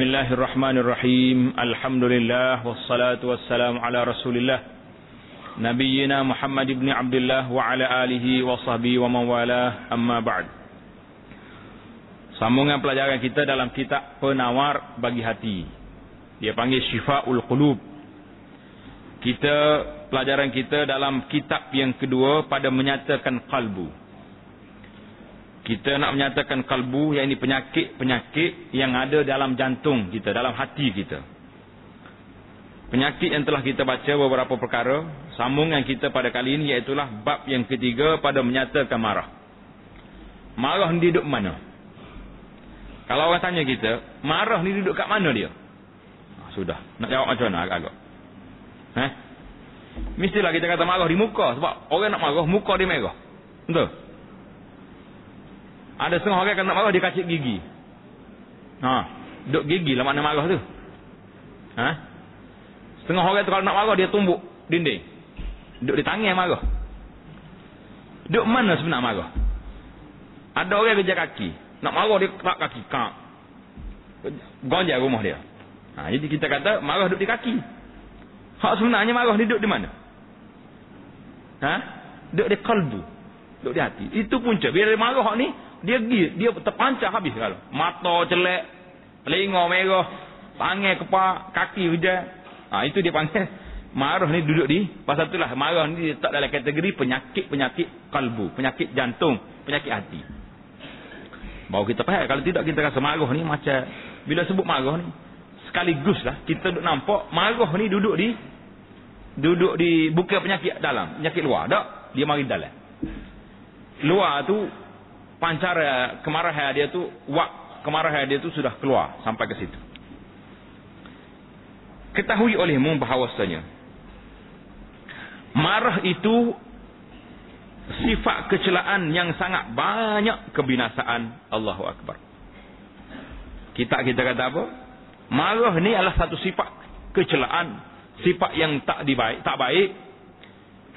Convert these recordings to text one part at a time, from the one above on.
Bismillahirrahmanirrahim. Alhamdulillah wassalatu wassalamu ala Rasulillah Nabiyyina Muhammad ibn Abdullah wa ala alihi wa sahbihi wa man walah. Amma ba'd. Sambungan pelajaran kita dalam kitab Penawar bagi Hati. Dia panggil Syifaul Qulub. Pelajaran kita dalam kitab yang kedua pada menyatakan kalbu. Kita nak menyatakan kalbu, yang ini penyakit-penyakit yang ada dalam jantung kita, dalam hati kita. Penyakit yang telah kita baca beberapa perkara. Sambungan kita pada kali ini iaitulah bab yang ketiga pada menyatakan marah. Marah ni duduk mana? Kalau orang tanya kita, marah ni duduk kat mana dia? Sudah, nak jawab macam mana agak-agak? Mestilah kita kata marah di muka, sebab orang nak marah, muka dia merah. Betul? Ada setengah orang kalau nak marah dia kacik gigi. Duk gigi lah makna marah tu. Setengah orang tu kalau nak marah dia tumbuk dinding. Duk di tangan marah. Duk mana sebenarnya marah? Ada orang kerja kaki, nak marah dia kerak kaki, gonjak rumah dia. Jadi kita kata marah duk di kaki. Hak sebenarnya marah ni duk di mana? Duk di kalbu, duk di hati. Itu punca. Bila dia marah hak ni, dia terpancar habis kalau. Mata celak, telinga merah, tangan kepak, kaki hujan. Itu dia panggil marah ni duduk di. Pasal itulah marah ni letak dalam kategori penyakit-penyakit kalbu, penyakit jantung, penyakit hati. Baru kita faham. Kalau tidak kita rasa marah ni macam, bila sebut marah ni sekaligus lah kita duduk nampak marah ni duduk di bukan penyakit dalam, penyakit luar. Tak, dia mari dalam. Luar tu pancar kemarahan dia tu, kemarahan dia tu sudah keluar sampai ke situ. Ketahui olehmu bahawasanya marah itu sifat kecelaan yang sangat banyak kebinasaan. Allahu Akbar. Kita kata apa? Marah ni adalah satu sifat kecelaan, sifat yang tak baik.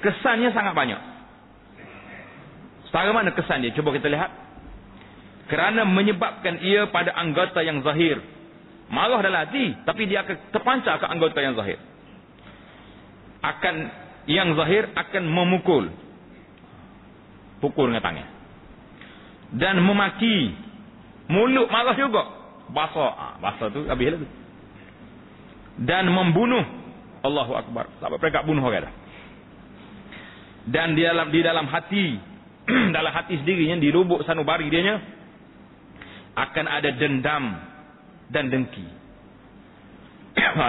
Kesannya sangat banyak. Bagaimana kesan dia? Cuba kita lihat. Kerana menyebabkan ia pada anggota yang zahir. Marah dalam hati, tapi dia akan terpancar ke anggota yang zahir. Yang zahir akan memukul. Pukul dengan tangan. Dan memaki. Mulut marah juga. Basah tu habis lah tu. Dan membunuh. Allahu Akbar. Sampai mereka bunuh orang dah. Dan di dalam hati, dalam hati sendirinya, di lubuk sanubari dianya akan ada dendam dan dengki.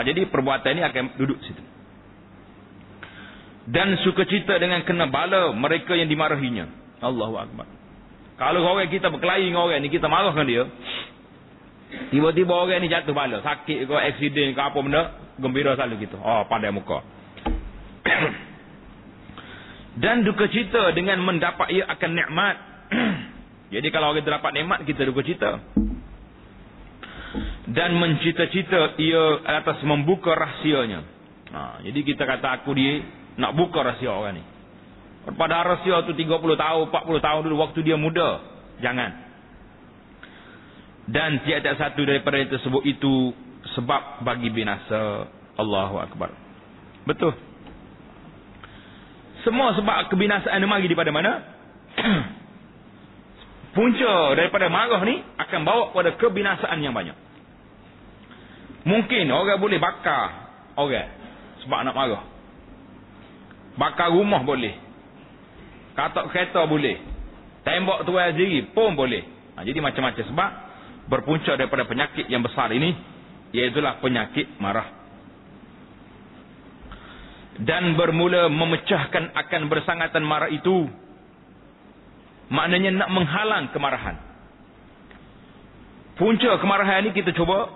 Jadi perbuatan ini akan duduk situ. Dan sukacita dengan kena bala mereka yang dimarahinya. Allahu Akbar. Kalau orang kita berkelahi dengan orang ni, kita marahkan dia, tiba-tiba orang ni jatuh bala, sakit ke, aksiden ke, apa benda, gembira selalu gitu. Pandai muka. Dan duka cita dengan mendapat ia akan nikmat. Jadi kalau orang dapat nikmat, kita duka cita. Dan mencita-cita ia atas membuka rahsianya. Jadi kita kata aku dia nak buka rahsia orang ni. Pada rahsia tu 30 tahun, 40 tahun dulu waktu dia muda. Jangan. Dan tiada satu daripada yang tersebut itu sebab bagi binasa. Allahu Akbar. Betul. Semua sebab kebinasaan dia mari daripada mana? Punca daripada marah ni akan bawa kepada kebinasaan yang banyak. Mungkin orang boleh bakar orang sebab nak marah. Bakar rumah boleh. Katak kereta boleh. Tembak tuai diri pun boleh. Jadi macam-macam sebab berpunca daripada penyakit yang besar ini, iaitulah penyakit marah. Dan bermula memecahkan akan bersangatan marah itu, maknanya nak menghalang kemarahan. Punca kemarahan ini kita cuba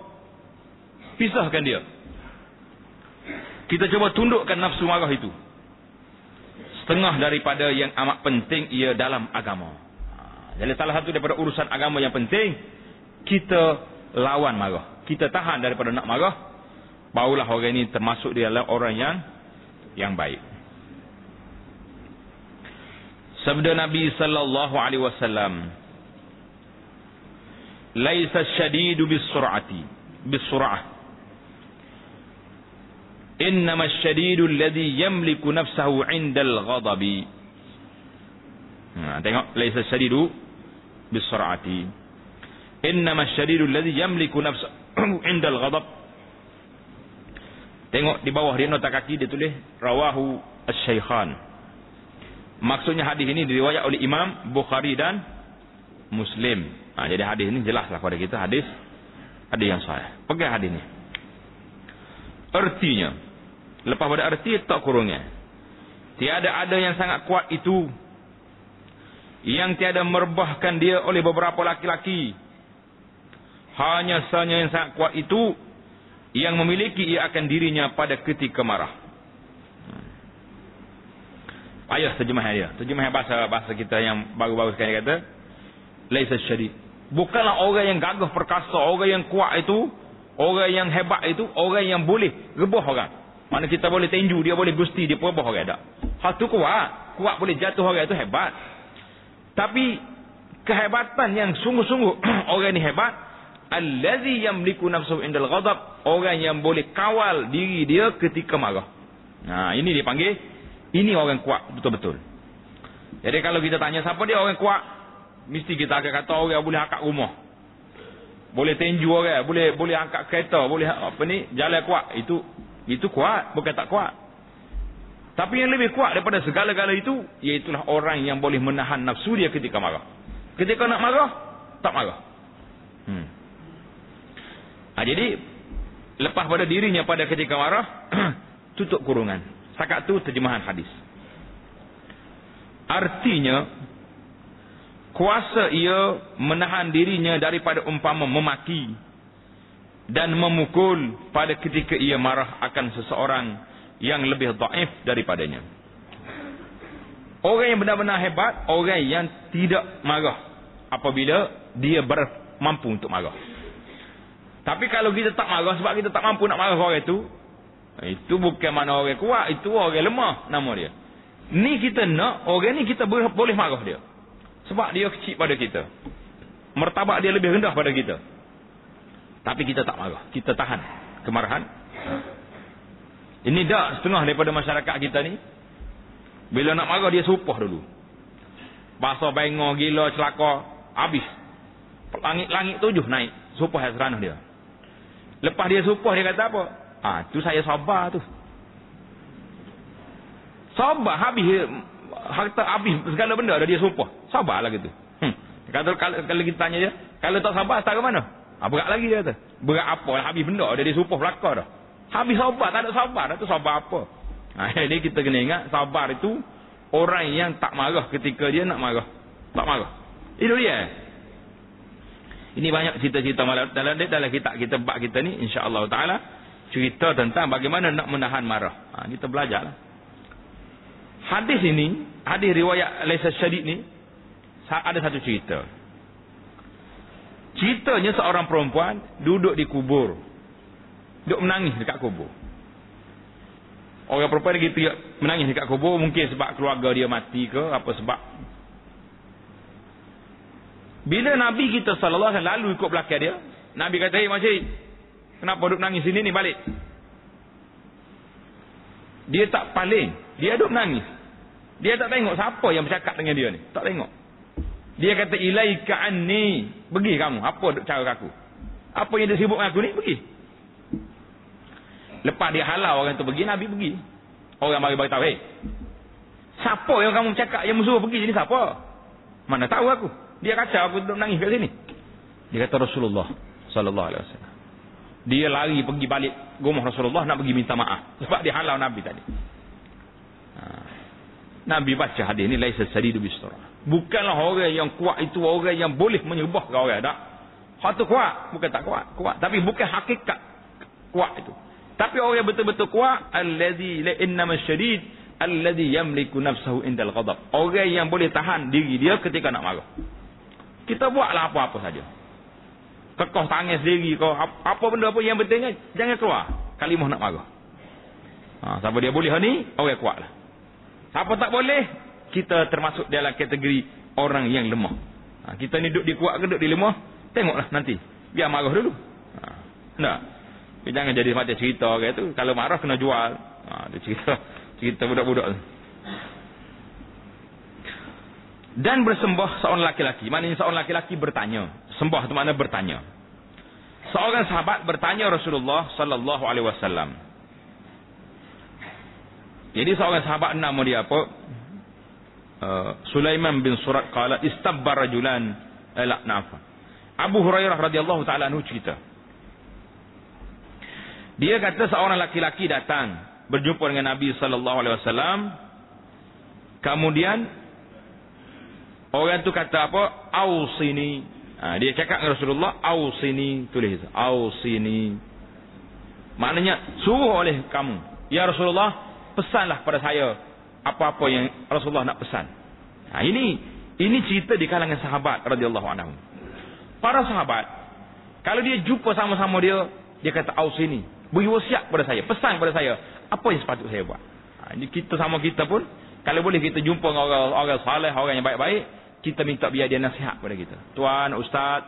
pisahkan dia. Kita cuba tundukkan nafsu marah itu. Setengah daripada yang amat penting ia dalam agama. Jadi salah satu daripada urusan agama yang penting, kita lawan marah. Kita tahan daripada nak marah. Barulah orang ini termasuk dia adalah orang yang baik. Sabda Nabi sallallahu alaihi wasallam, laisa syadidu bis sur'ati bisur'ah. Innamas syadidul ladzi yamliku nafsahu 'indal ghadabi. Tengok, laisa syadidu bisur'ati. Innamas syadidul ladzi yamliku nafsahu 'indal ghadab. Tengok di bawah dia nota kaki dia tulis rawahu asy-syaikhan. Maksudnya hadis ini diriwayat oleh Imam Bukhari dan Muslim. Jadi hadis ini jelaslah pada kita hadis yang sahih. Pegang hadis ini. Artinya, lepas pada arti tak kurungnya. Tiada ada yang sangat kuat itu yang tiada merebahkan dia oleh beberapa laki-laki. Hanya saja yang sangat kuat itu yang memiliki ia akan dirinya pada ketika marah. Ayah terjemah dia. Terjemah bahasa kita yang baru-baru sekali kata, laisa syadid. Bukanlah orang yang gagah perkasa, orang yang kuat itu, orang yang hebat itu, orang yang boleh rebah orang. Mana kita boleh tinju, dia boleh gusti, dia rebah orang tak. Hal tu kuat. Kuat boleh jatuh orang itu hebat. Tapi kehebatan yang sungguh-sungguh orang ini hebat, allazi yamliku nafsuhu indal ghadab, orang yang boleh kawal diri dia ketika marah. Ini dipanggil, ini orang kuat betul-betul. Jadi kalau kita tanya siapa dia orang kuat, mesti kita akan kata orang boleh angkat rumah, boleh tinju orang, boleh angkat kereta, boleh jalan kuat. Itu kuat, bukan tak kuat. Tapi yang lebih kuat daripada segala-gala itu, iaitulah orang yang boleh menahan nafsu dia ketika marah. Ketika nak marah, tak marah. Jadi lepas pada dirinya pada ketika marah, tutup kurungan. Setakat tu terjemahan hadis. Artinya, kuasa ia menahan dirinya daripada umpama memaki dan memukul pada ketika ia marah akan seseorang yang lebih dhaif daripadanya. Orang yang benar-benar hebat, orang yang tidak marah apabila dia mampu untuk marah. Tapi kalau kita tak marah sebab kita tak mampu nak marah orang itu bukan mana orang kuat, itu orang lemah nama dia. Ni kita nak, orang ni kita boleh marah dia. Sebab dia kecil pada kita. Martabat dia lebih rendah pada kita. Tapi kita tak marah. Kita tahan kemarahan. Ini dah setengah daripada masyarakat kita ni. Bila nak marah dia sumpah dulu. Bahasa bengong, gila, celaka, habis. Langit 7 naik. Sumpah yang seranah dia. Lepas dia sumpah dia kata apa? Tu saya sabar tu. Sabar habis harta habis segala benda dah dia sumpah. Sabarlah gitu. Kalau kita tanya dia, kalau tak sabar tak ke mana? Berat lagi dia kata. Berat apa? Habis benda dah dia sumpah belaka dah. Habis sabar, tak ada sabar dah tu sabar apa? Jadi kita kena ingat sabar itu orang yang tak marah ketika dia nak marah. Tak marah. Itu dia. Ini banyak cerita-cerita dalam kitab kita bab kita ni, insya-Allah taala cerita tentang bagaimana nak menahan marah. Kita belajarlah. Hadis ini, hadis riwayat laisa syadid ni ada satu cerita. Ceritanya seorang perempuan duduk di kubur. Duduk menangis dekat kubur. Orang perempuan gitu menangis dekat kubur mungkin sebab keluarga dia mati ke apa sebab. Bila Nabi kita sallallahu alaihi wasallam lalu ikut belakang dia, Nabi kata, "Hei makcik, kenapa duduk nangis sini ni, balik." Dia tak paling, dia duduk menangis. Dia tak tengok siapa yang bercakap dengan dia ni, tak tengok. Dia kata, "Ilaika anni." Pergi kamu, apa duk cara aku? Apa yang dia sibuk dengan aku ni, pergi. Lepas dia halau orang tu pergi, Nabi pergi. Orang bagi tahu, "Hei, siapa yang kamu bercakap yang musuh pergi sini siapa?" "Mana tahu aku. Dia kacau aku duduk menangis kat sini." Dia kata Rasulullah sallallahu alaihi wasallam. Dia lari pergi balik rumah Rasulullah nak pergi minta maaf sebab dia halau Nabi tadi. Nabi baca hadis ni, laisa sadidu bisara. Bukanlah orang yang kuat itu orang yang boleh menyebah ke orang, tak. Hak tu kuat, bukan tak kuat. Kuat, tapi bukan hakikat kuat itu. Tapi orang yang betul-betul kuat, allazi la innamas syadid allazi yamliku nafsahu indal ghadab. Orang yang boleh tahan diri dia ketika nak marah. Kita buatlah apa-apa saja. Kekoh tangan sendiri kau, apa benda pun yang pentingnya jangan keluar kalimah nak marah. Siapa dia boleh ni, orang kuatlah. Siapa tak boleh, kita termasuk dalam kategori orang yang lemah. Kita ni duduk di kuat ke duduk di lemah, tengoklah nanti. Biar marah dulu. Tak. Jangan jadi macam cerita orang tu. Kalau marah kena jual. Dia cerita budak-budak tu. Dan bersembah seorang laki-laki. Maknanya seorang laki-laki bertanya. Sembah itu makna bertanya. Seorang sahabat bertanya Rasulullah sallallahu alaihi wasallam. Jadi seorang sahabat nama dia apa? Sulaiman bin Surat qala istabbar rajulan Abu Hurairah radhiyallahu taala anhu cerita. Dia kata seorang laki-laki datang berjumpa dengan Nabi sallallahu alaihi wasallam. Kemudian orang tu kata apa? Ausini. Dia cakap dengan Rasulullah, ausini, tulis ausini. Maknanya suruh oleh kamu. Ya Rasulullah, pesanlah pada saya apa-apa yang Rasulullah nak pesan. Ini cerita di kalangan sahabat radhiyallahu anhum. Para sahabat, kalau dia jumpa sama-sama dia kata ausini, beri wasiat pada saya, pesan pada saya apa yang sepatutnya saya buat. Ini kita sama kita pun, kalau boleh kita jumpa dengan orang saleh, orang yang baik-baik, kita minta biar dia nasihat pada kita. Tuan, ustaz,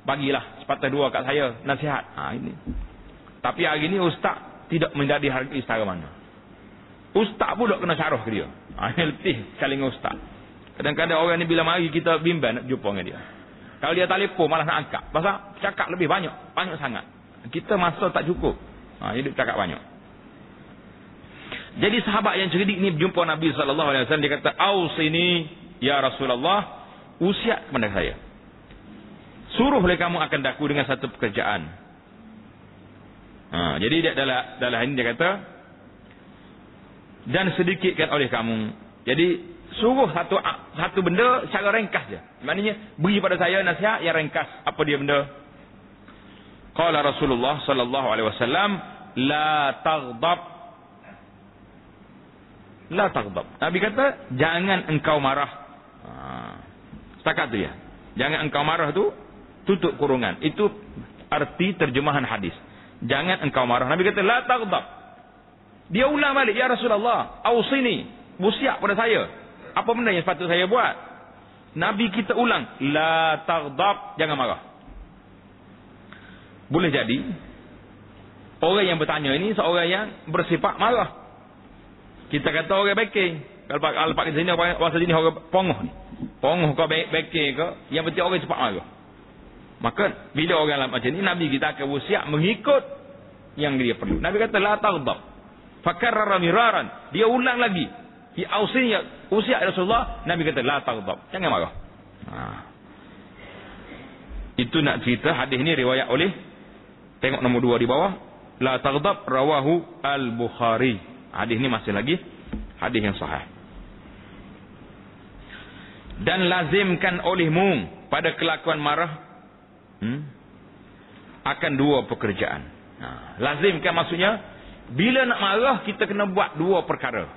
bagilah sepatah dua kat saya nasihat. Ini. Tapi hari ni ustaz tidak menjadi harga istara mana. Ustaz pun tak kena syarah ke dia. Ini letih sekali dengan ustaz. Kadang-kadang orang ni bila mari kita bimbang nak jumpa dengan dia. Kalau dia telefon malah nak angkat. Pasal cakap lebih banyak sangat. Kita masa tak cukup. Jadi cakap banyak. Jadi sahabat yang cerdik ni berjumpa Nabi sallallahu alaihi wasallam, dia kata, "Ausini ya Rasulullah, usiat kepada saya. Suruh oleh kamu akan daku dengan satu pekerjaan." Jadi dia dalam ini dia kata, dan sedikitkan oleh kamu. Jadi suruh satu benda secara ringkas je. Maknanya beri pada saya nasihat yang ringkas. Apa dia benda? Qala Rasulullah sallallahu alaihi wasallam, la taghdab. La taghdab. Nabi kata, jangan engkau marah. Setakat tu ya. Jangan engkau marah tu tutup kurungan. Itu arti terjemahan hadis. Jangan engkau marah. Nabi kata, la taghdab. Dia ulang balik, ya Rasulullah, ausini, wasiat pada saya. Apa benda yang sepatut saya buat? Nabi kita ulang, la taghdab, jangan marah. Boleh jadi orang yang bertanya ini seorang yang bersifat marah. Kita kata orang backing. Kalau pakai sini bahasa sini orang pongoh ni. Pongoh ke backing ke, yang penting orang cepat marah. Maka bila orang macam ni, Nabi kita akan wasiat mengikut yang dia perlu. Nabi kata la taghdab. Fakarrara miraran. Dia ulang lagi. Fi ausiyat usiat Rasulullah, Nabi kata la taghdab. Jangan marah. Itu nak cerita hadis ni riwayat oleh, tengok nombor 2 di bawah, la taghdab rawahu al-Bukhari. Hadis ni masih lagi hadis yang sahih. Dan lazimkan olehmu pada kelakuan marah akan 2 pekerjaan. Lazimkan maksudnya bila nak marah kita kena buat 2 perkara.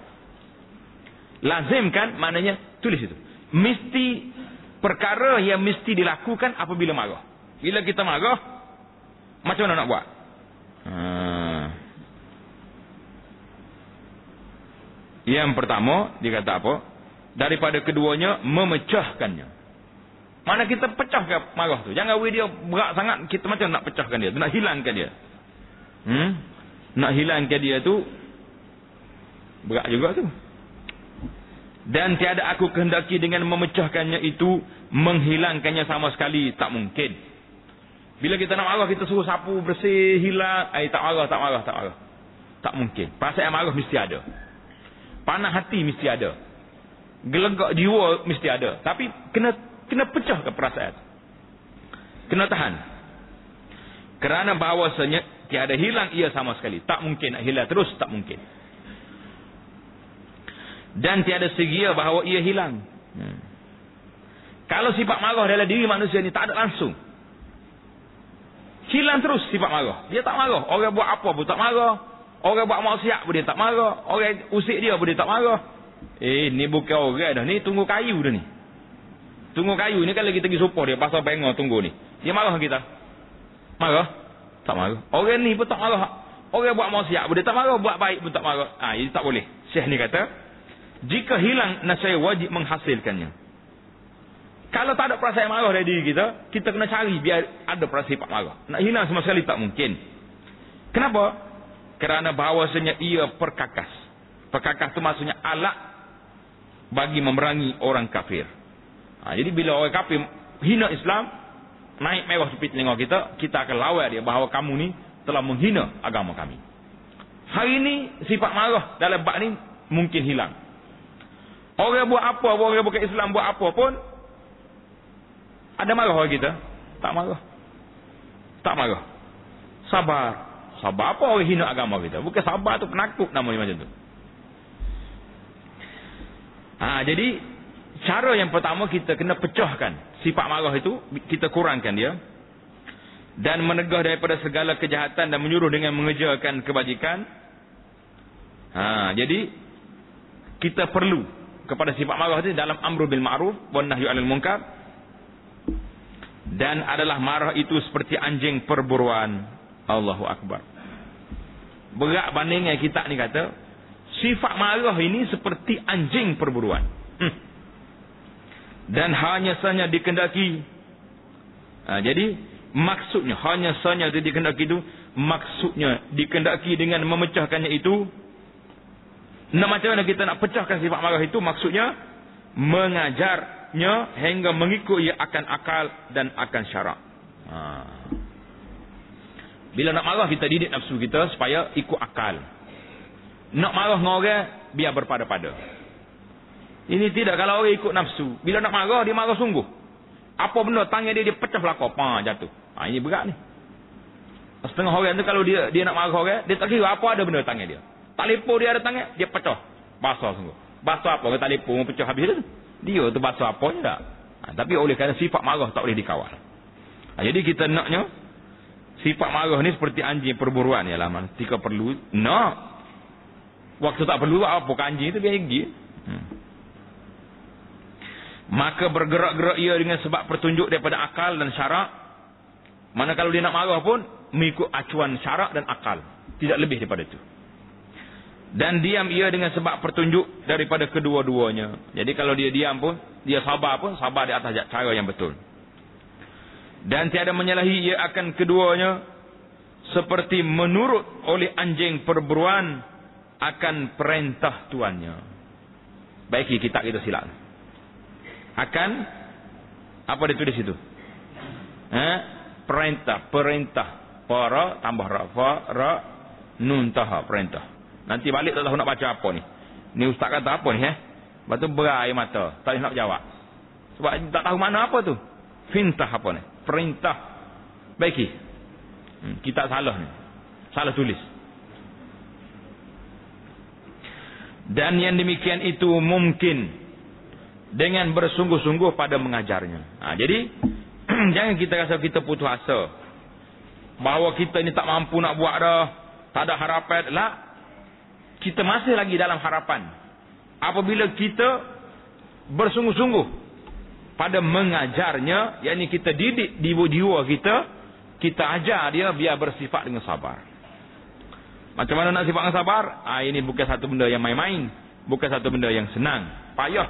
Lazimkan maknanya tulis itu. Mesti perkara yang mesti dilakukan apabila marah. Bila kita marah, macam mana nak buat? Yang pertama, dia kata apa? Daripada keduanya, memecahkannya. Mana kita pecahkan marah tu. Jangan dia berat sangat, kita macam nak pecahkan dia. Nak hilangkan dia. Nak hilangkan dia tu berat juga tu. Dan tiada aku kehendaki dengan memecahkannya itu menghilangkannya sama sekali, tak mungkin. Bila kita nak marah, kita suruh sapu bersih, hilang, tak marah. Tak mungkin. Perasaan marah mesti ada. Panah hati mesti ada. Gelegak jiwa mesti ada. Tapi kena pecah ke perasaan. Kena tahan. Kerana bahawasanya tiada hilang ia sama sekali. Tak mungkin nak hilang terus, tak mungkin. Dan tiada segia bahawa ia hilang. Kalau sifat marah dalam diri manusia ni tak ada langsung, hilang terus sifat marah. Dia tak marah. Orang buat apa pun tak marah. Orang buat maksiat pun dia tak marah. Orang usik dia pun dia tak marah. Ni bukan orang dah. Ni tunggu kayu dah ni. Tunggu kayu ni kalau kita pergi supah dia pasal pengor tunggu ni. Dia marah kita? Marah? Tak marah. Orang ni pun tak marah. Orang buat maksiat pun dia tak marah. Buat baik pun tak marah. Ini tak boleh. Syekh ni kata, jika hilang, nasaya wajib menghasilkannya. Kalau tak ada perasaan marah dari diri kita, kita kena cari biar ada perasaan sifat marah. Nak hilang sama sekali tak mungkin. Kenapa? Kerana bahawasanya ia perkakas. Perkakas itu maksudnya alat bagi memerangi orang kafir. Jadi bila orang kafir hina Islam, naik mewah tepi telinga kita, kita akan lawan dia bahawa kamu ni telah menghina agama kami. Hari ini sifat marah dalam bab ni mungkin hilang. Orang buat apa, orang bukan Islam buat apa pun, ada marah orang kita? Tak marah. Tak marah. Sabar. Sabar apa orang hina agama kita? Bukan sabar tu penakut namanya macam tu. Jadi cara yang pertama kita kena pecahkan sifat marah itu, kita kurangkan dia dan menegah daripada segala kejahatan dan menyuruh dengan mengerjakan kebajikan. Jadi kita perlu kepada sifat marah itu dalam amru bil ma'ruf wan nahyu 'anil munkar, dan adalah marah itu seperti anjing perburuan. Allahu akbar. Berat bandingnya kita ni kata sifat marah ini seperti anjing perburuan. Dan hanya saja dikendaki. Jadi maksudnya hanya saja dikendaki itu, maksudnya dikendaki dengan memecahkannya itu. Macam mana kita nak pecahkan sifat marah itu? Maksudnya mengajarnya hingga mengikut ia akan akal dan akan syarak. Bila nak marah, kita didik nafsu kita supaya ikut akal. Nak marah dengan orang, biar berpada-pada. Ini tidak, kalau orang ikut nafsu, bila nak marah, dia marah sungguh. Apa benda tangan dia pecah belakang, jatuh. Ini berat ni. Setengah orang tu kalau dia nak marah orang, dia tak kira apa ada benda tangan dia. Telefon dia ada tangan, dia pecah. Basah sungguh. Basah apa? Kalau telefon pecah habis tu. Dia tu basah apa je tak. Tapi oleh kerana sifat marah tak boleh dikawal. Jadi kita naknya, sifat marah ni seperti anjing perburuan. Yalah, ketika perlu, nak. Waktu tak perlu, apa ke anjing tu biar gigi. Maka bergerak-gerak ia dengan sebab pertunjuk daripada akal dan syarak. Mana kalau dia nak marah pun, mengikut acuan syarak dan akal. Tidak lebih daripada itu. Dan diam ia dengan sebab pertunjuk daripada kedua-duanya. Jadi kalau dia diam pun, dia sabar pun, sabar di atas cara yang betul. Dan tiada menyalahi ia akan keduanya, seperti menurut oleh anjing perburuan akan perintah tuannya. Baiki kitab kita silap. Akan, apa dia tulis situ? Perintah. Para tambah ra, nun taha, perintah. Nanti balik tak tahu nak baca apa ni. Ni ustaz kata apa ni? Lepas tu berair mata. Tak boleh nak jawab. Sebab tak tahu mana apa tu. Fintah apa ni? Perintah. Baiki. Kita salah ni. Salah tulis. Dan yang demikian itu mungkin dengan bersungguh-sungguh pada mengajarnya. Jadi jangan kita rasa kita putus asa. Bahawa kita ni tak mampu nak buat dah. Tak ada harapan. Lah. Kita masih lagi dalam harapan. Apabila kita bersungguh-sungguh pada mengajarnya, yakni kita didik jiwa kita, kita ajar dia biar bersifat dengan sabar. Macam mana nak sifat dengan sabar? Ini bukan satu benda yang main-main. Bukan satu benda yang senang. Payah.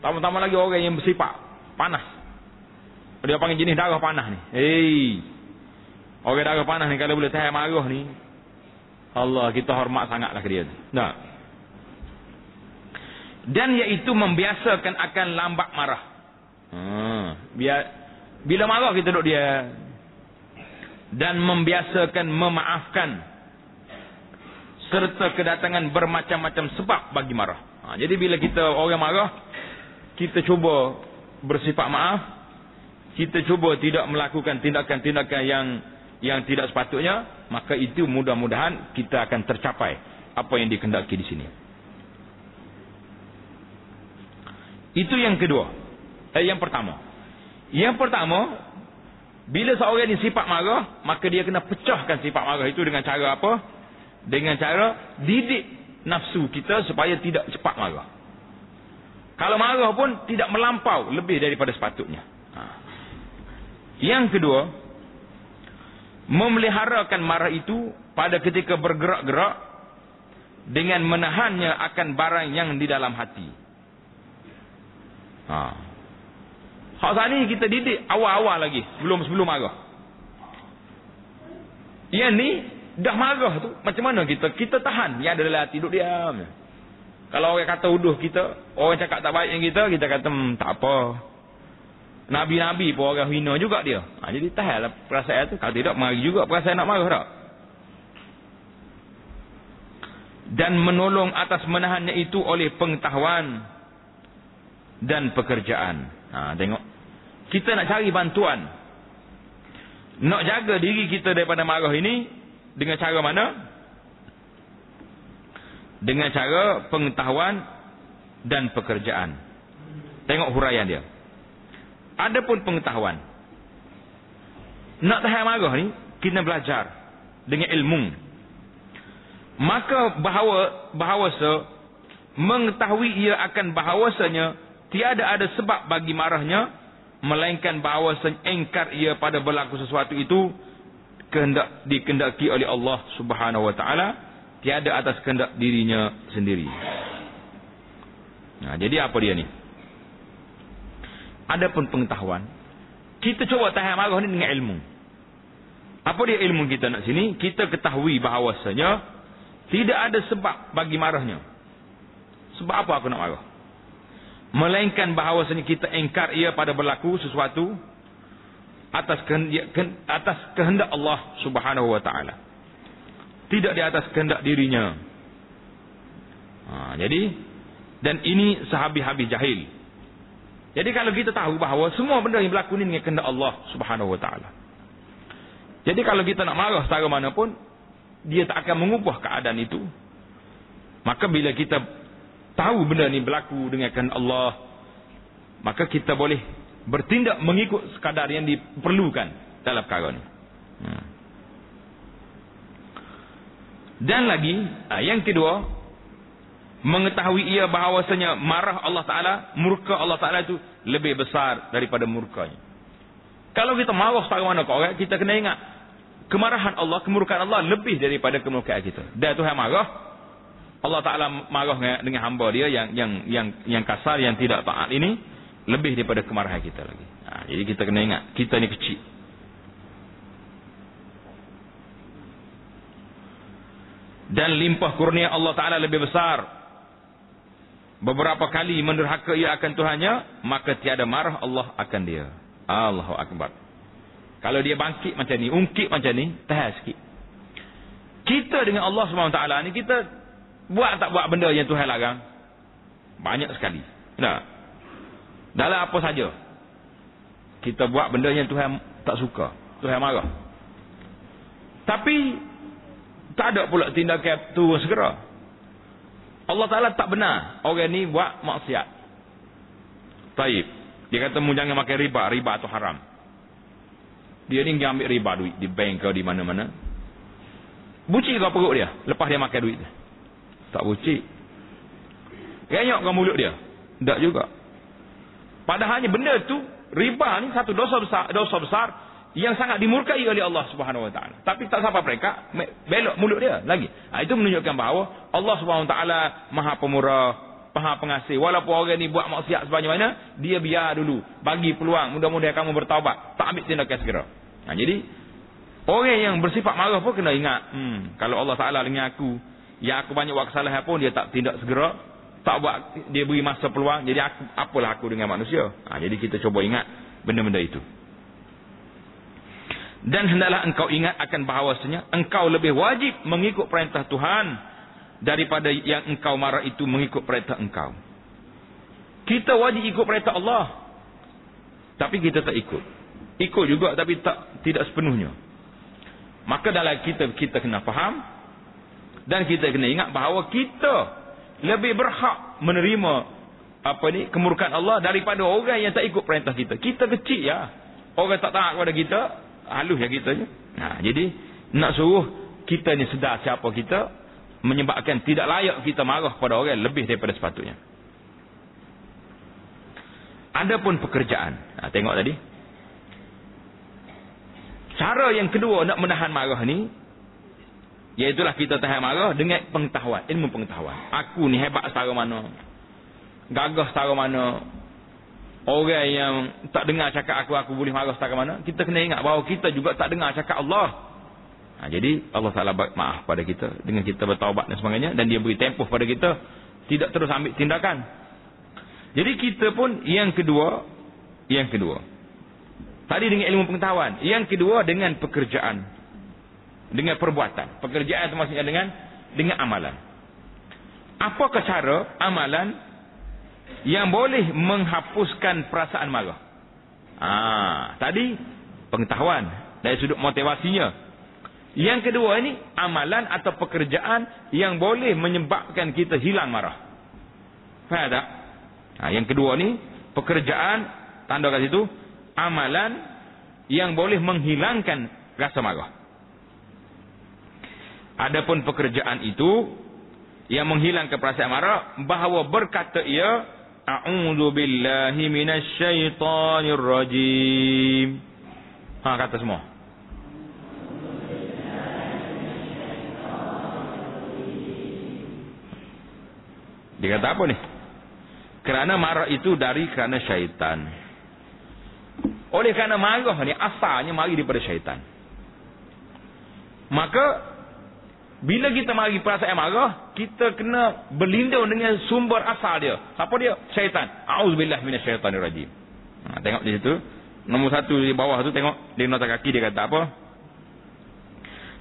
Tambah-tambah lagi orang yang bersifat panas. Dia panggil jenis darah panas ni. Orang darah panas ni kalau boleh tahan marah ni, Allah, kita hormat sangatlah ke dia. Nah. Dan iaitu membiasakan akan lambat marah. Bila marah kita duduk dia. Dan membiasakan memaafkan. Serta kedatangan bermacam-macam sebab bagi marah. Jadi bila kita orang marah, kita cuba bersifat maaf. Kita cuba tidak melakukan tindakan-tindakan yang tidak sepatutnya, maka itu mudah-mudahan kita akan tercapai apa yang dikehendaki di sini. Itu yang kedua. Yang pertama. Yang pertama, bila seorang ini sifat marah, maka dia kena pecahkan sifat marah itu dengan cara apa? Dengan cara didik nafsu kita supaya tidak cepat marah. Kalau marah pun tidak melampau lebih daripada sepatutnya. Yang kedua, memeliharakan marah itu pada ketika bergerak-gerak dengan menahannya akan barang yang di dalam hati. Hak sani kita didik awal-awal lagi, sebelum marah. Yang ni dah marah tu, macam mana kita tahan? Yang ada dalam hati, duduk diam. Kalau orang kata uduh kita, orang cakap tak baik yang kita kata tak apa. Nabi-nabi pun orang hina juga dia. Jadi tahanlah perasaan tu. Kalau tidak, mari juga perasaan nak marah tak. Dan menolong atas menahannya itu oleh pengetahuan dan pekerjaan. Tengok. Kita nak cari bantuan. Nak jaga diri kita daripada marah ini dengan cara mana? Dengan cara pengetahuan dan pekerjaan. Tengok huraian dia. Adapun pengetahuan. Nak tahan marah ni, kena belajar dengan ilmu. Maka bahawasa mengetahui ia akan bahawasanya tiada ada sebab bagi marahnya, melainkan bahawasanya engkar ia pada berlaku sesuatu itu dikehendaki oleh Allah Subhanahu wa taala, tiada atas kehendak dirinya sendiri. Jadi apa dia ni? Adapun pengetahuan, kita cuba tahan marah ni dengan ilmu. Apa dia ilmu kita nak sini? Kita ketahui bahawasanya tidak ada sebab bagi marahnya. Sebab apa aku nak marah? Melainkan bahawasanya kita engkar ia pada berlaku sesuatu atas kehendak Allah Subhanahu wa taala. Tidak di atas kehendak dirinya. Jadi, dan ini sehabis-habis jahil. Jadi kalau kita tahu bahawa semua benda yang berlaku ni dengan kehendak Allah Subhanahu wa taala. Jadi kalau kita nak marah secara mana pun, dia tak akan mengubah keadaan itu. Maka bila kita tahu benda ni berlaku dengan kehendak Allah, maka kita boleh bertindak mengikut sekadar yang diperlukan dalam perkara ni. Dan lagi, yang kedua, mengetahui ia bahawasanya marah Allah Ta'ala, murka Allah Ta'ala itu lebih besar daripada murkanya. Kalau kita marah secara mana ke orang, kita kena ingat kemarahan Allah, kemurkaan Allah lebih daripada kemurkaan kita. Dan Tuhan marah, Allah Ta'ala marah dengan hamba dia yang kasar, yang tidak taat ini, lebih daripada kemarahan kita lagi. Jadi kita kena ingat, kita ni kecil. Dan limpah kurnia Allah Ta'ala lebih besar. Beberapa kali menderhaka ia akan Tuhannya, maka tiada marah Allah akan dia. Allahu Akbar. Kalau dia bangkit macam ni, ungkit macam ni, tahan sikit. Kita dengan Allah SWT ni, kita buat tak buat benda yang Tuhan larang? Banyak sekali. Nah, dalam apa saja kita buat benda yang Tuhan tak suka, Tuhan marah. Tapi tak ada pula tindakan turun segera. Allah Ta'ala tak benar orang ni buat maksiat. Taib. Dia kata mu jangan makan riba, riba tu haram. Dia ni ambil riba duit di bank ke di mana-mana. Bucik ke perut dia lepas dia makan duit tu? Tak bucik. Renyok ke mulut dia? Tak juga. Padahalnya benda tu, riba ni satu dosa besar yang sangat dimurkai oleh Allah Subhanahu wa taala. Tapi tak sampai mereka belok mulut dia lagi. Itu menunjukkan bahawa Allah Subhanahu wa taala Maha Pemurah, Maha Pengasih. Walaupun orang ni buat maksiat sebanyak mana, dia biar dulu, bagi peluang, mudah-mudahan kamu bertaubat, tak ambil tindakan segera. Jadi orang yang bersifat marah pun kena ingat, kalau Allah Taala dengan aku, yang aku banyak buat kesalahan pun dia tak tindak segera, tak buat, dia beri masa peluang, jadi apalah aku dengan manusia. Jadi kita cuba ingat benda-benda itu. Dan hendaklah engkau ingat akan bahawasanya engkau lebih wajib mengikut perintah Tuhan daripada yang engkau marah itu mengikut perintah engkau. Kita wajib ikut perintah Allah, tapi kita tak ikut. Ikut juga tapi tidak sepenuhnya. Maka dalam kita kena faham, dan kita kena ingat bahawa kita lebih berhak menerima kemurkaan Allah daripada orang yang tak ikut perintah kita. Kita kecil ya. Orang tak taat kepada kita, halus ya kita je. Jadi nak suruh kita ni sedar siapa kita, menyebabkan tidak layak kita marah pada orang lebih daripada sepatutnya. Adapun pekerjaan, tengok tadi, cara yang kedua nak menahan marah ni, iaitulah kita tahan marah dengan pengetahuan, ilmu pengetahuan. Aku ni hebat setara mana, gagah setara mana, Orang yang tak dengar cakap aku boleh marah tak ke mana, kita kena ingat bahawa kita juga tak dengar cakap Allah. Jadi Allah Ta'ala maaf pada kita dengan kita bertaubat dan sebagainya, dan dia beri tempoh pada kita tidak terus ambil tindakan. Jadi kita pun yang kedua tadi dengan ilmu pengetahuan, yang kedua dengan pekerjaan, dengan perbuatan. Pekerjaan itu maksudnya dengan amalan. Apakah cara amalan yang boleh menghapuskan perasaan marah? Tadi pengetahuan dari sudut motivasinya. Yang kedua ini amalan atau pekerjaan yang boleh menyebabkan kita hilang marah. Faham tak? Yang kedua ni pekerjaan, tanda kat situ, amalan yang boleh menghilangkan rasa marah. Adapun pekerjaan itu yang menghilangkan perasaan marah, bahawa berkata ia, a'udzu billahi minasyaitonir rajim. Kata semua. Dia kata apa ni? Kerana marah itu kerana syaitan. Oleh kerana marah ni asalnya mari daripada syaitan. Maka bila kita mari perasaan marah, kita kena berlindung dengan sumber asal dia. Apa dia? Syaitan. A'udzubillahi minasyaitonir rajim. Tengok di situ. Nombor 1 di bawah tu, tengok di nota kaki dia kata apa?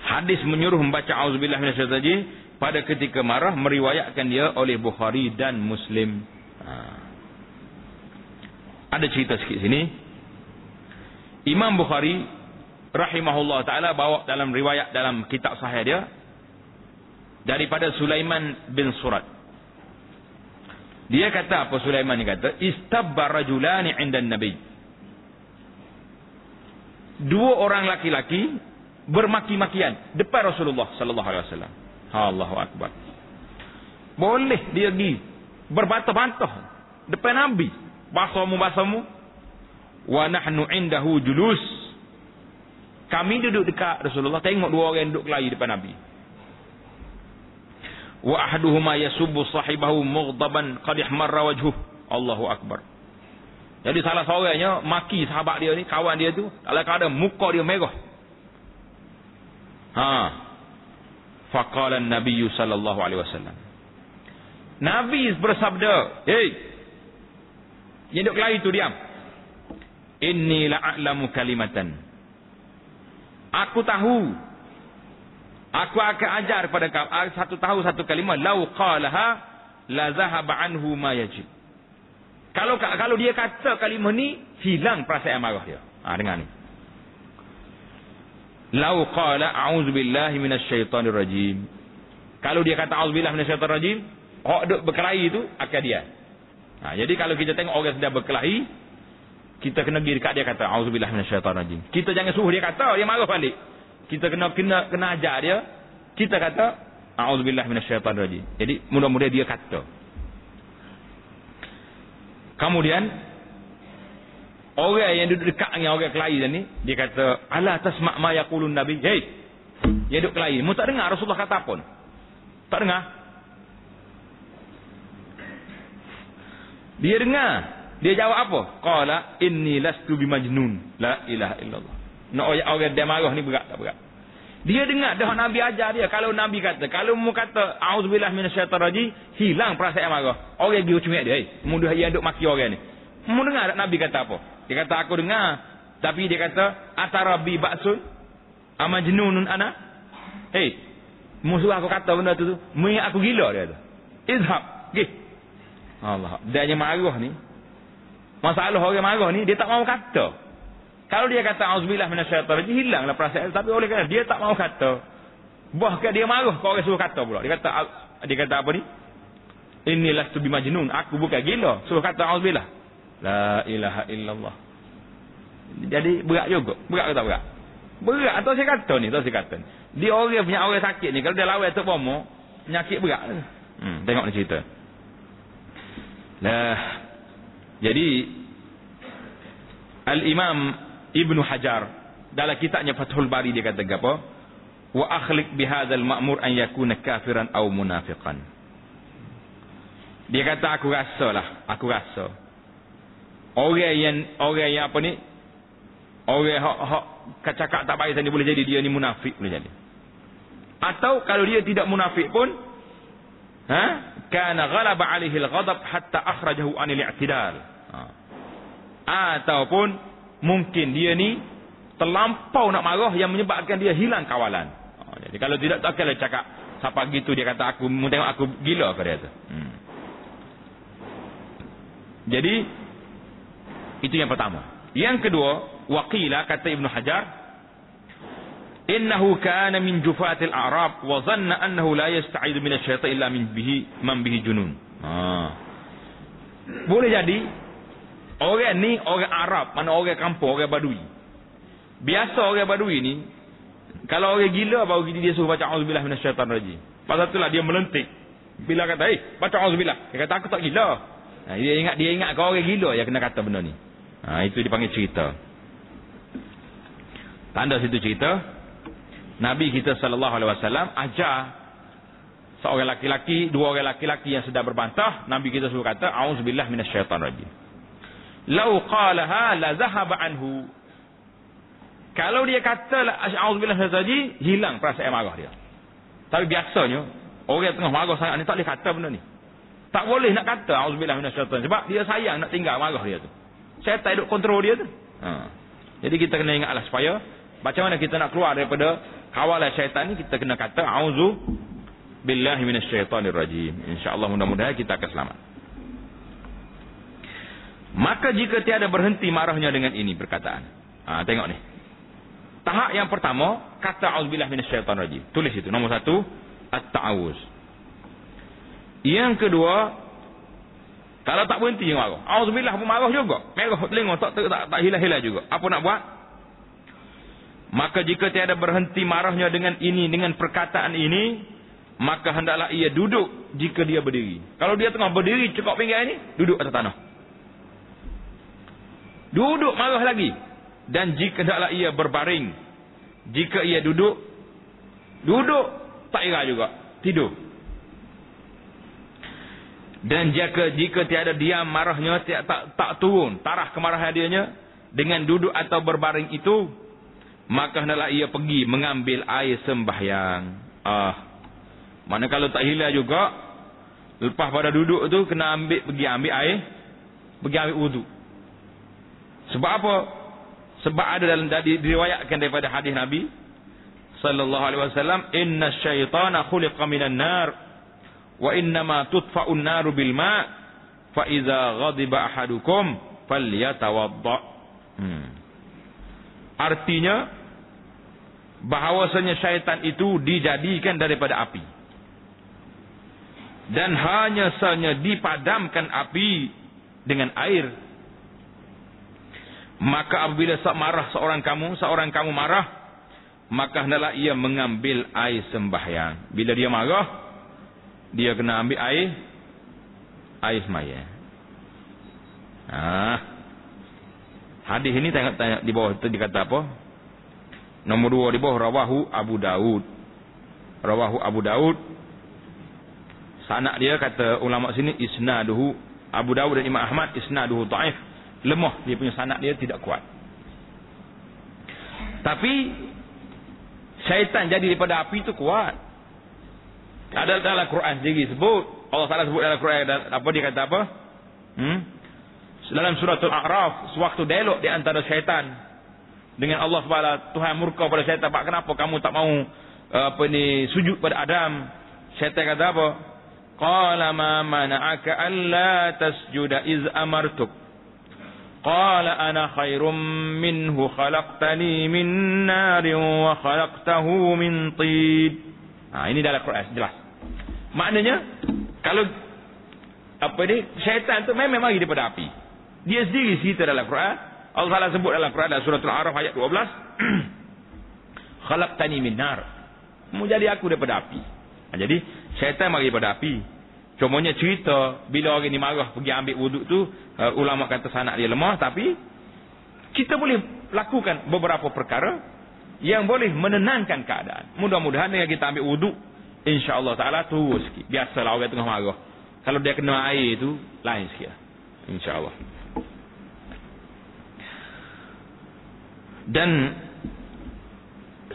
Hadis menyuruh membaca a'udzubillahi minasyaitonir rajim pada ketika marah, meriwayatkan dia oleh Bukhari dan Muslim. Ada cerita sikit sini. Imam Bukhari rahimahullah ta'ala bawa dalam riwayat dalam kitab sahih dia daripada Sulaiman bin Surat. Dia kata apa? Sulaiman ni kata, istabba rajulani 'inda an-nabi. Dua orang laki-laki bermaki-makian depan Rasulullah sallallahu alaihi wasallam. Allahu akbar. Boleh dia pergi berbantah-bantah depan Nabi. Bahasamu. Wa nahnu indahu julus. Kami duduk dekat Rasulullah, tengok dua orang duduk kelahi depan Nabi. Wa ahaduhuma yasubbu sahibahu mughdaban qad ihmarra wajhuh. Allahu akbar. Jadi salah seorangnya maki sahabat dia ni, kawan dia tu, dalam keadaan muka dia merah. Faqala an-nabiy sallallahu alaihi wasallam. Nabi bersabda, "Hei, yang duduk kelahi tu diam. Inni la'alamu kalimatan. Aku tahu. Aku akan ajar pada kau satu kalimah, lau qalaha la zahaba anhu ma yajib." Kalau dia kata kalimah ni, hilang perasaan marah dia. Dengar ni. Lau qala a'udzubillahi minasyaitonir rajim. Kalau dia kata a'udzubillahi minasyaitonir rajim, hok duk berkelahi tu akan dia. Jadi kalau kita tengok orang sedang berkelahi, kita kena pergi dekat dia kata a'udzubillahi minasyaitonir rajim. Kita jangan suruh dia kata, dia marah balik. Kita kena ajar dia. Kita kata a'udzubillahi minasyaitonir rajim. Jadi mudah-mudahan dia kata. Kemudian orang yang duduk dekat dengan orang kelahi ni, dia kata, ala tasma' ma yaqulun nabi. Hei, dia duduk kelahi, mu tak dengar Rasulullah kata apa? Tak dengar. Dia dengar. Dia jawab apa? Qala inni lastu bimajnun. La ilaha illallah. Nak orang dia marah ni berat tak berat? Dia dengar dah Nabi ajar dia. Kalau Nabi kata, kalau mu kata a'udzubillahi minasyaitonir rajim, hilang perasaan marah. Orang pergi ucap dia, mudah yang duk maki orang ni. Mu dengar tak Nabi kata apa? Dia kata aku dengar. Tapi dia kata atarabi ba'sun amajnunun ana. Hei, musuh aku kata benda tu, mu ingat aku gila dia tu. Izhab, pergi. Allah, dia yang marah ni. Masalah orang marah ni, dia tak mau kata. Kalau dia kata auzubillahi minasyaitonir rajim, hilanglah perasaan. Tapi oleh kerana dia tak mau kata, bahkan dia marah kalau orang suruh kata pula. Dia kata apa ni? Inni lastu bimajnun, aku bukan gila. Suruh kata auzubillah. La ilaha illallah. Jadi berat juga. Berat ke tak berat? Berat atau saya kata ni, Dia orang punya orang sakit ni, kalau dia lawan tu bomo, penyakit berat. Tengok ni cerita. Jadi Al-Imam Ibnu Hajar dalam kitabnya Fathul Bari dia kata apa? Wa akhliq bihadzal ma'mur an yakuna kafiran aw munafiqan. Dia kata aku rasa Orang yang apa ni? Orang hak cakap tak baik tadi boleh jadi dia ni munafik boleh jadi. Atau kalau dia tidak munafik pun, kana ghalaba alaihi al-ghadab hatta akhrajahu anil i'tidal. Ataupun mungkin dia ni terlampau nak marah yang menyebabkan dia hilang kawalan. Jadi kalau tidak tak akanlah cakap siapa gitu dia kata aku mau tengok aku gila ke dia tu. Jadi itu yang pertama. Yang kedua, waqila kata Ibnu Hajar, innahu kana min jufatil a'rab wa dhanna annahu la yasta'idu min asy-syaitan illa man bihi junun. Boleh jadi orang ni orang Arab, mana orang kampung, orang Badui. Biasa orang Badui ni kalau orang gila baru dia suruh baca auzubillah minasyaitanir rajim. Pasal itulah dia melentik. Bila kata, baca auzubillah. Dia kata aku tak gila. Dia ingat kau orang gila yang kena kata benda ni. Itu dipanggil cerita. Tanda situ cerita. Nabi kita sallallahu alaihi wasallam ajar seorang laki-laki, dua orang laki-laki yang sedang berbantah, Nabi kita suruh kata auzubillah minasyaitanir rajim. Lau qalaha la zahaba anhu. Kalau dia kata auzubillah minasyaitanir rajim, hilang perasaan marah dia. Tapi biasanya orang tengah marah sangat ni tak boleh kata benda ni. Tak boleh nak kata auzubillah minasyaitanir sebab dia sayang nak tinggal marah dia tu. Syaitan duk kontrol dia tu. Jadi kita kena ingatlah supaya macam mana kita nak keluar daripada kawalan syaitan ni, kita kena kata auzu billahi minasyaitonir rajim. Insya-Allah mudah-mudahan kita akan selamat. Maka jika tiada berhenti marahnya dengan ini perkataan. Tengok ni. Tahap yang pertama kata auzubillahi minasyaitonir rajim. Tulis itu nombor 1 at-ta'awuz. Yang kedua, kalau tak berhenti je marah. Auzubillah pun marah juga. Merah telinga tak hilang-hilang juga. Apa nak buat? Maka jika tiada berhenti marahnya dengan ini, dengan perkataan ini, maka hendaklah ia duduk jika dia berdiri. Kalau dia tengah berdiri cekak pinggang ini, duduk atas tanah. Duduk marah lagi. Dan jika hendaklah ia berbaring. Jika ia duduk tak ira juga, tidur. Dan jika tiada diam marahnya tak turun tarah kemarahan dianya dengan duduk atau berbaring itu, maka hendaklah ia pergi mengambil air sembahyang. Mana kalau tak hilang juga, lepas pada duduk tu kena pergi ambil air, pergi ambil wudu. Sebab apa? Sebab ada dalam diriwayatkan daripada hadis Nabi sallallahu alaihi wasallam, inna syaitana khuliqa minan nar wa innama tutfa'un naru bil ma' fa idza ghadiba ahadukum falyatawadda. Artinya bahawasanya syaitan itu dijadikan daripada api. Dan hanya saja dipadamkan api dengan air. Maka apabila seorang kamu marah, maka hendaklah ia mengambil air sembahyang. Bila dia marah, dia kena ambil air sembahyang. Hadis ini tengok di bawah itu dikata apa? Nombor 2 di bawah rawahu Abu Daud. Rawahu Abu Daud. Sanad dia kata ulama sini isnaduhu, Abu Daud dan Imam Ahmad isnaduhu dhaif. Lemah, dia punya sanad dia tidak kuat. Tapi syaitan jadi daripada api itu kuat. Ada dalam Quran sendiri sebut, Allah Taala sebut dalam Quran, apa dia kata apa? Dalam surah Al-A'raf, sewaktu dialog di antara syaitan dengan Allah Subhanahu, Tuhan murka pada syaitan, "Pak, kenapa kamu tak mau sujud pada Adam?" Syaitan kata apa? Qala ma mana'aka alla tasjuda iz amartuk. Qala ana khairum minhu khalaqtani min narin wa khalaqtahu min tin. Ini dalam Quran jelas. Maknanya kalau syaitan tu memang mari daripada api. Dia sendiri cerita dalam Quran. Allah Taala sebut dalam Quran dalam surah Al-A'raf ayat 12. Khalaqtani min nar. Mau jadi aku daripada api. Jadi syaitan mari daripada api. Cumanya cerita bila orang ni marah pergi ambil wuduk tu, ulama kata sanad dia lemah, tapi kita boleh lakukan beberapa perkara yang boleh menenangkan keadaan. Mudah-mudahan dengan kita ambil wuduk, insya-Allah taala turun sikit. Biasalah orang tengah marah. Kalau dia kena air tu lain sikit. Insya-Allah. Dan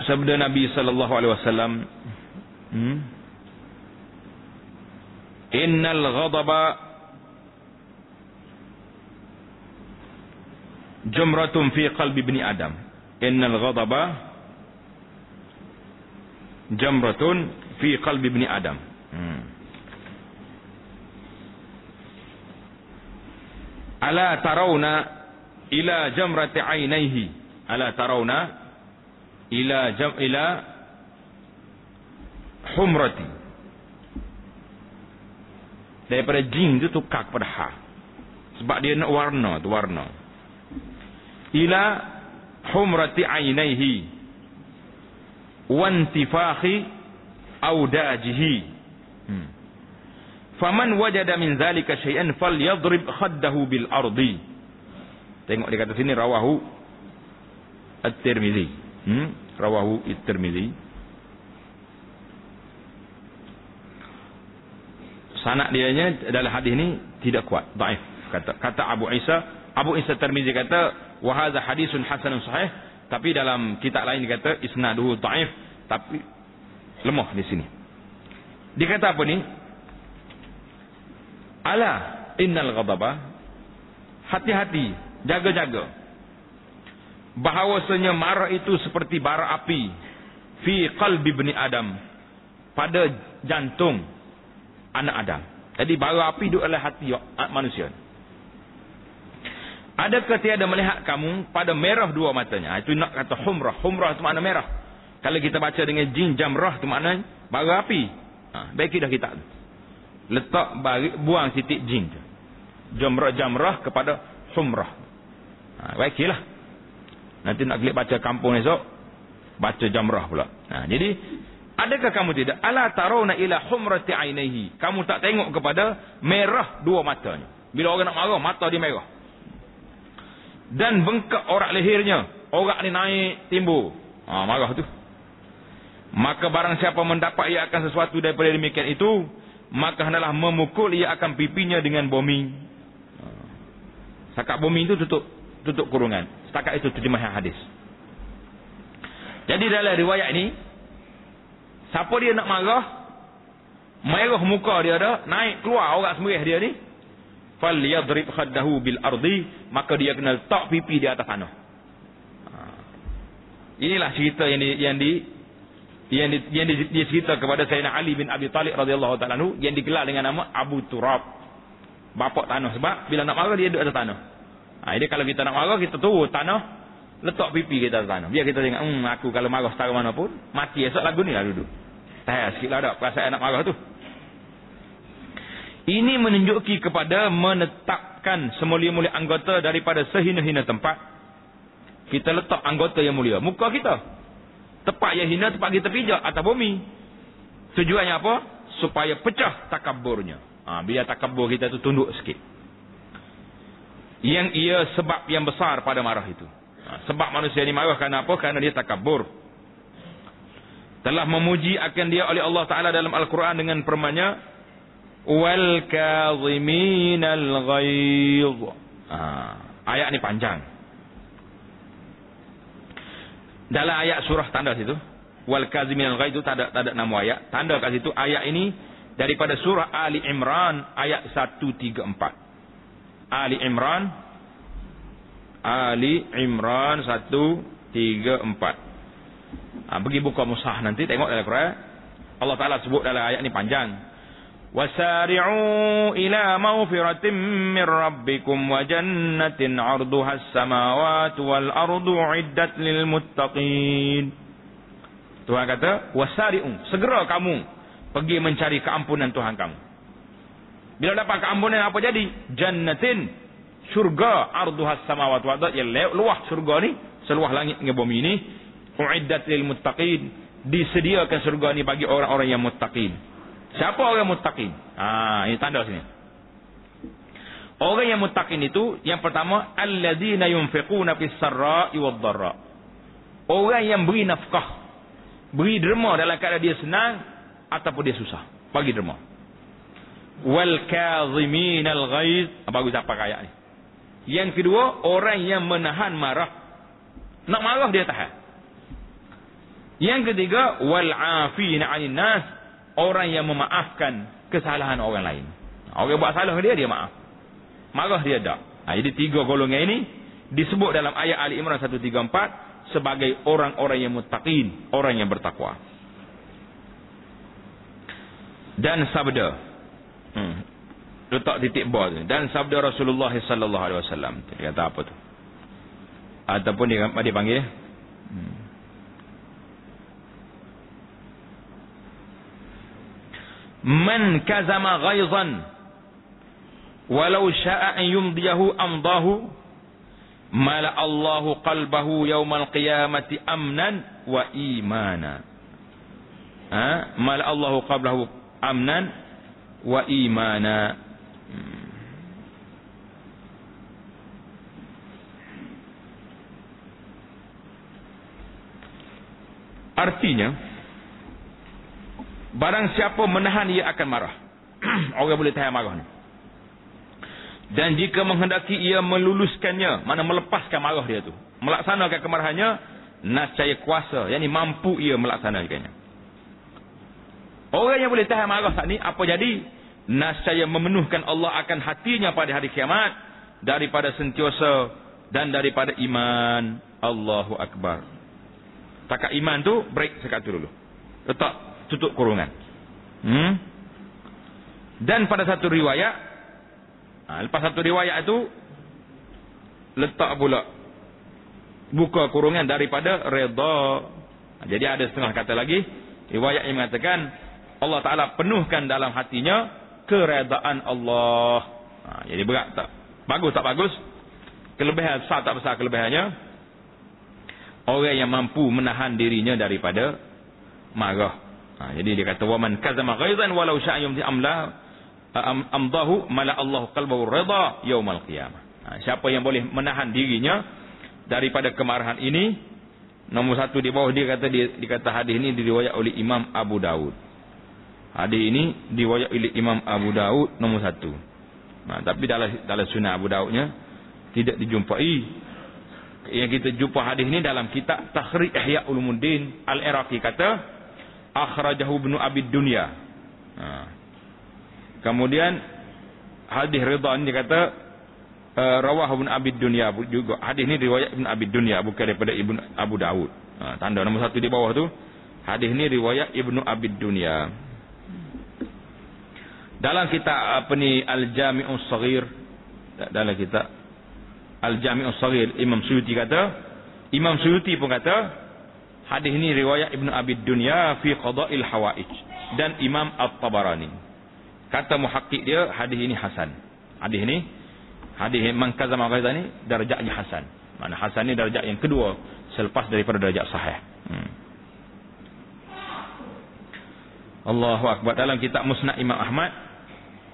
sabda Nabi sallallahu alaihi wasallam, innal ghadaba jamratun fi qalbi ibni Adam. Innal ghadaba jamratun fi qalbi ibni Adam. Ala tarawna ila jamrati ainaihi. Ala tarawna ila humrati. Daripada jin itu tukar kepada ha. Sebab dia nak warna tu, warna. Ila humrati ainaihi wantifakhi audajihi. Faman wajada min zalika syai'an falyadrib khaddahu bil ardi. Tengok dia kata sini rawahu At-Tirmizi. Rawahu At-Tirmizi. Sanad dianya dalam hadis ni tidak kuat, dhaif. Kata Abu Isa Tirmizi kata wa hadza hadisun hasanun sahih, tapi dalam kitab lain dia kata isnaduhu dhaif, tapi lemah di sini. Dia kata apa ni? Ala innal ghadaba, hati-hati, jaga-jaga, bahawasanya marah itu seperti bara api fi qalbi ibni Adam, pada jantung anak Adam. Jadi bara api duduk dalam hati manusia. Adakah tiada melihat kamu pada merah dua matanya? Itu nak kata humrah. Humrah itu makna merah. Kalau kita baca dengan jin jamrah itu makna bara api. Baiki dah kita letak buang titik jin tu. Jamrah kepada humrah. Baikilah. Nanti nak klik baca kampung esok, baca jamrah pula. Jadi adakah kamu tidak? Ala tarawna ila humrati ainaihi. Kamu tak tengok kepada merah dua matanya. Bila orang nak marah, mata dia merah. Dan bengkak orak lehernya. Orak ni naik timbul. Marah tu. Maka barang siapa mendapat ia akan sesuatu daripada demikian itu, maka hendaklah memukul ia akan pipinya dengan bumi. Setakat bumi itu tutup kurungan. Setakat itu terjemahan hadis. Jadi dalam riwayat ini, siapa dia nak marah, merah muka dia dah, naik keluar orak semerah dia ni, falyadrib khaddahu bil ardi, maka dia kena letak pipi di atas tanah. Inilah cerita yang dicerita kepada Sayyidina Ali bin Abi Talib radhiyallahu taala anhu, yang digelar dengan nama Abu Turab, bapak tanah. Sebab bila nak marah dia duduk atas tanah. Jadi kalau kita nak marah, kita turun tanah, letak pipi kita atas tanah. Biar kita tengok, aku kalau marah setara mana pun mati esok lagu ni lah duduk. Tahan sikit lah dak perasaan nak marah tu. Ini menunjuki kepada menetapkan semulia-mulia anggota daripada sehina-hina tempat. Kita letak anggota yang mulia, muka kita. Tempat yang hina, tempat kita pijak atas bumi. Tujuannya apa? Supaya pecah takabburnya. Biar takabbur kita tu tunduk sikit. Yang ia sebab yang besar pada marah itu. Sebab manusia ini marah kerana apa? Kerana dia takabbur. Telah memuji akan dia oleh Allah Ta'ala dalam Al-Quran dengan firman-Nya, wal kaziminal ghaidh. Ayat ni panjang. Dalam ayat surah tanda situ, wal kaziminal ghaidh itu tak ada nama ayat. Tanda kat situ ayat ini daripada surah Ali Imran ayat 134. Ali Imran 134. Pergi buka mushaf nanti tengok dalam Quran. Allah Taala sebut dalam ayat ni panjang. Wasari'u ila maghfiratin min rabbikum wa jannatin 'arduha as-samawati wal ardu 'iddat lil muttaqin. Tuhan kata, wasari'u, segera kamu pergi mencari keampunan Tuhan kamu. Bila dapat keampunan apa jadi? Jannatin, syurga, arduha as-samawati wal ardu, yang luah syurga ni, seluah langit dengan bumi ni, 'iddat lil muttaqin, disediakan syurga ni bagi orang-orang yang muttaqin. Siapa orang muttaqin? Ini tanda sini. Orang yang muttaqin itu, yang pertama, alladzina yunfiquna fis sarra'i wad dharra. Orang yang beri nafkah, beri derma dalam keadaan dia senang ataupun dia susah, bagi derma. Wal kaziminal ghaidh, bagus apa ayat ni. Yang kedua, orang yang menahan marah. Nak marah dia tahan. Yang ketiga, wal afina 'anil nas, orang yang memaafkan kesalahan orang lain. Orang buat salah dia maaf. Marah dia tak. Jadi 3 golongan ini disebut dalam ayat Ali Imran 134 sebagai orang-orang yang muttaqin, orang yang bertakwa. Dan sabda, letak titik bawah tu. Dan sabda Rasulullah sallallahu alaihi wasallam. Dia kata apa tu? Ataupun dia panggil man kazama ghaizan walau syaa an yumdiyahu amdahu mala Allahu qalbahu yaumal qiyamati amnan wa imana. Mala Allahu qalbahu amnan wa imana. Artinya, barang siapa menahan ia akan marah. Orang boleh tahan marah ni. Dan jika menghendaki ia meluluskannya, mana melepaskan marah dia tu, melaksanakan kemarahannya, nascaya kuasa, yakni mampu ia melaksanakannya. Orang yang boleh tahan marah saat ni, apa jadi? Nascaya memenuhkan Allah akan hatinya pada hari kiamat daripada sentiasa dan daripada iman. Allahu Akbar. Takat iman tu break sekat tu dulu. Letak tutup kurungan. Dan pada satu riwayat, lepas satu riwayat itu letak pula buka kurungan daripada redha. Jadi ada setengah kata lagi riwayat yang mengatakan Allah Ta'ala penuhkan dalam hatinya keredaan Allah. Jadi berat tak? Bagus tak bagus? Kelebihan besar tak besar kelebihannya? Orang yang mampu menahan dirinya daripada marah. Jadi dia kata waman kazama ghaizan walau syaa yumdi amdahu mala Allah qalbahu ridha yaumal qiyamah. Siapa yang boleh menahan dirinya daripada kemarahan ini, nombor 1 di bawah dia kata hadis ini diriwayat oleh Imam Abu Daud. Hadis ini diriwayat oleh Imam Abu Daud nombor 1. Tapi dalam sunnah Abu Daudnya tidak dijumpai. Yang kita jumpa hadis ini dalam kitab Takhrij Ihya Ulumuddin Al-Iraqi kata akhrajahu Ibnu Abi Dunya. Kemudian hadis ridha ni dia kata rawahu Ibnu Abi Dunya juga. Hadis ni riwayat Ibnu Abi Dunya bukan daripada Ibnu Abu Daud. Tanda nombor 1 di bawah tu. Hadis ni riwayat Ibnu Abi Dunya. Dalam kitab Al-Jami'us Shaghir, dalam kitab Al-Jami'us Shaghir, Imam Suyuti pun kata hadis ini riwayat Ibnu Abi Dunya fi Qada'il Hawaij, dan Imam At-Tabarani kata muhakkik dia hadis ini hasan. Hadis man kazama ghaizan ni darjatnya hasan. Mana hasan ni darjat yang kedua selepas daripada darjat sahih. Allahu Akbar. Dalam kitab Musnad Imam Ahmad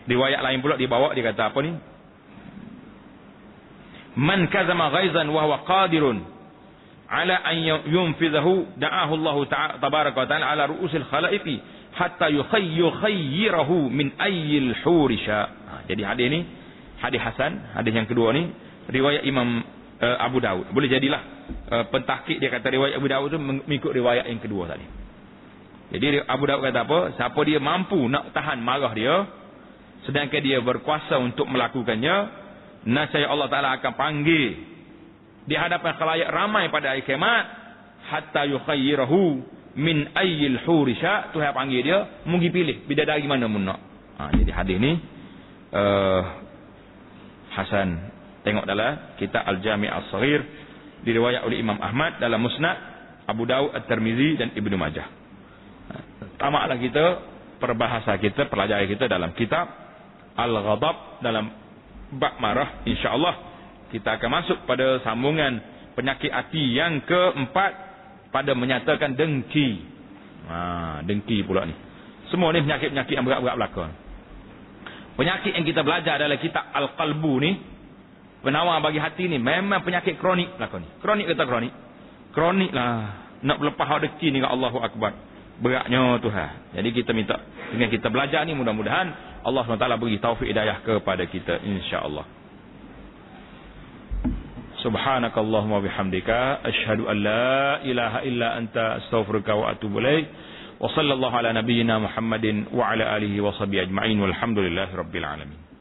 riwayat lain pula dibawa, dia kata apa ni? Man kazama ghaizan wa huwa qadirun ala an yunfidhahu da'ahu Allah tabaraka wa ta'ala ala ru'usil khalaiqi hatta yukhayyirahu min ayyil hurisha. Jadi hadis ni hadis hasan, hadis yang kedua ni riwayat Imam Abu Daud. Boleh jadilah pentahqiq dia kata riwayat Abu Daud tu mengikut riwayat yang kedua tadi. Jadi Abu Daud kata apa? Siapa dia mampu nak tahan marah dia sedangkan dia berkuasa untuk melakukannya, nascaya Allah Ta'ala akan panggil di hadapan khalayak ramai pada hari kiamat hatta yukhayyirahu min ayyil hurisha. Tuhan panggil dia, mungkin pilih bidadari mana mun nak. Jadi hadis ni hasan. Tengok dalam kitab Al-Jami' As-Shaghir diriwayat oleh Imam Ahmad, dalam Musnad Abu Daud, At-Tirmizi dan Ibnu Majah. Tamaklah kita perbahasa kita, pelajaran kita dalam kitab Al-Ghadab dalam bab marah. InsyaAllah kita akan masuk pada sambungan penyakit hati yang keempat pada menyatakan dengki. Dengki pula ni. Semua ni penyakit-penyakit yang berat-berat belakang. Penyakit yang kita belajar dalam kitab Al-Qalbu ni, penawar bagi hati ni, memang penyakit kronik belakang ni. Kronik kata kronik? Kronik lah. Nak berlepas dengki ni dengan Allahu Akbar. Beratnya Tuhan. Jadi kita minta dengan kita belajar ni, mudah-mudahan Allah SWT beri taufik hidayah kepada kita, insya-Allah. Subhanakallahumma bihamdika asyhadu an la ilaha illa anta astaghfiruka wa atubu ilaik. Wa sallallahu ala nabiyyina Muhammadin wa ala alihi wa sahbihi ajma'in walhamdulillahi rabbil alamin.